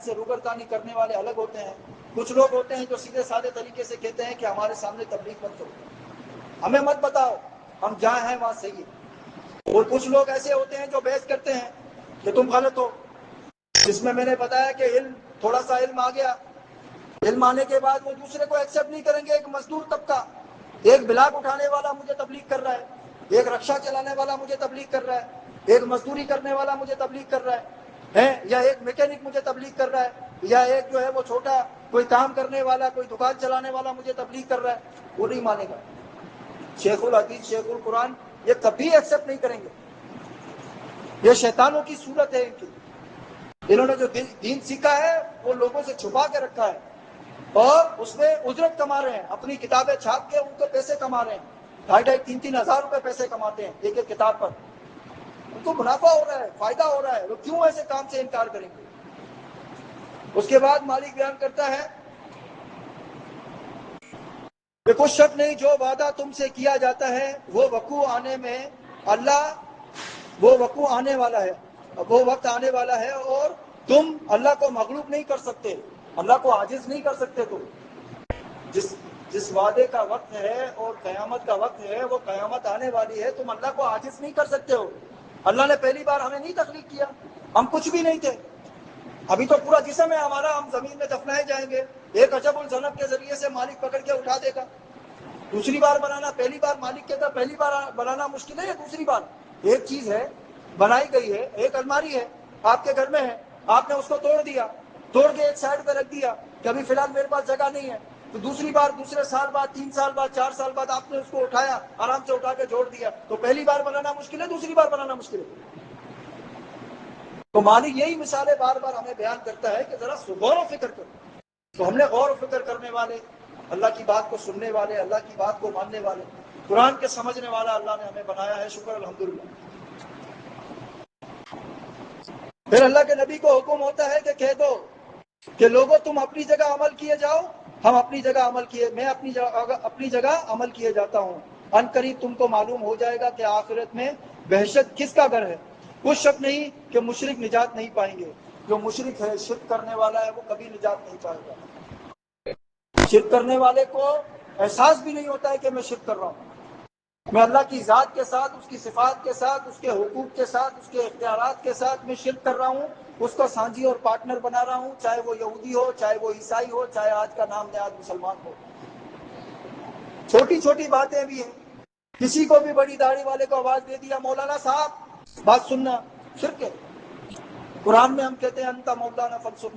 ہدایت سے روگردانی کرنے والے الگ ہوتے ہیں. کچھ لوگ ہوتے ہیں جو سیدھے سادے طریقے سے کہتے ہیں کہ ہمارے سامنے تبلیغ مت کرو, ہمیں مت بتاؤ, ہم جہاں ہیں وہاں صحیح ہے. اور کچھ لوگ ایسے ہوتے ہیں جو بحث کرتے ہیں کہ تم غلط ہو, جس میں نے بتایا کہ تھوڑا سا علم آ گیا, علم آنے کے بعد وہ دوسرے کو ایکسیپٹ نہیں کریں گے. ایک مزدور طبقہ, ایک بلاک اٹھانے والا مجھے تبلیغ کر رہا ہے, ایک رکشہ چلانے والا مجھے تبلیغ کر رہا ہے, ایک مزدوری کرنے والا مجھے تبلیغ کر رہا ہے, یا ایک میکینک مجھے تبلیغ کر رہا ہے, یا ایک جو ہے وہ چھوٹا کوئی کام کرنے والا, کوئی دکان چلانے والا مجھے تبلیغ کر رہا ہے, وہ نہیں مانے گا. شیخ الحدیث, شیخ القرآن یہ کبھی ایکسیپٹ نہیں کریں گے. یہ شیطانوں کی صورت ہے ان کی. انہوں نے جو دین سیکھا ہے وہ لوگوں سے چھپا کے رکھا ہے, اور اس میں اجرت کما رہے ہیں. اپنی کتابیں چھاپ کے ان کو پیسے کما رہے ہیں, 2,500-3,000 ہزار روپے پیسے کماتے ہیں ایک ایک کتاب پر. ان کو منافع ہو رہا ہے, فائدہ ہو رہا ہے, وہ کیوں ایسے کام سے انکار کریں گے؟ اس کے بعد مالک بیان کرتا ہے کہ کچھ شک نہیں جو وعدہ تم سے کیا جاتا ہے وہ وقوع آنے میں وہ وقوع آنے والا ہے, وہ وقت آنے والا ہے, اور تم اللہ کو مغلوب نہیں کر سکتے, اللہ کو عاجز نہیں کر سکتے. تم جس وعدے کا وقت ہے اور قیامت کا وقت ہے, وہ قیامت آنے والی ہے, تم اللہ کو عاجز نہیں کر سکتے ہو. اللہ نے پہلی بار ہمیں نہیں تخلیق کیا, ہم کچھ بھی نہیں تھے, ابھی تو پورا جسم ہے ہمارا, ہم زمین میں دفنائے جائیں گے. ایک عجب الجنب کے ذریعے سے مالک پکڑ کے اٹھا دے گا. دوسری بار بنانا, پہلی بار مالک کہتا پہلی بار بنانا مشکل ہے, یا دوسری بار؟ ایک چیز ہے بنائی گئی ہے, ایک الماری ہے آپ کے گھر میں ہے, آپ نے اس کو توڑ دیا, توڑ کے ایک سائڈ پہ رکھ دیا کہ ابھی فی الحال میرے پاس جگہ نہیں ہے. تو دوسری بار, دوسرے سال بعد, 3 سال بعد, 4 سال بعد آپ نے اس کو اٹھایا, آرام سے اٹھا کے جوڑ دیا. تو پہلی بار بنانا مشکل ہے, دوسری بار بنانا مشکل ہے. تو مالک یہی مثالیں بار بار ہمیں بیان کرتا ہے کہ ذرا غور و فکر کرو. تو ہم نے غور و فکر کرنے والے, اللہ کی بات کو سننے والے, اللہ کی بات کو ماننے والے, قرآن کے سمجھنے والا اللہ نے ہمیں بنایا ہے. شکر الحمدللہ. پھر اللہ کے نبی کو حکم ہوتا ہے کہ کہہ دو کہ لوگوں تم اپنی جگہ عمل کیے جاؤ, ہم اپنی جگہ عمل کیے, میں اپنی جگہ عمل کیے جاتا ہوں. ان قریب تم کو معلوم ہو جائے گا کہ آخرت میں وحشت کس کا گھر ہے. کچھ شک نہیں کہ مشرک نجات نہیں پائیں گے. جو مشرک ہے, شرک کرنے والا ہے, وہ کبھی نجات نہیں پائے گا. شرک کرنے والے کو احساس بھی نہیں ہوتا ہے کہ میں شرک کر رہا ہوں. میں اللہ کی ذات کے ساتھ, اس کی صفات کے ساتھ, اس کے حقوق کے ساتھ, اس کے اختیارات کے ساتھ میں شرک کر رہا ہوں, اس کو سانجی اور پارٹنر بنا رہا ہوں, چاہے وہ یہودی ہو, چاہے وہ عیسائی ہو, چاہے آج کا نام نہاد مسلمان ہو. چھوٹی چھوٹی باتیں بھی ہیں. کسی کو بھی بڑی داڑھی والے کو آواز دے دیا, مولانا صاحب بات سننا, شرک ہے. قرآن میں ہم کہتے ہیں انت مولانا فانصرنا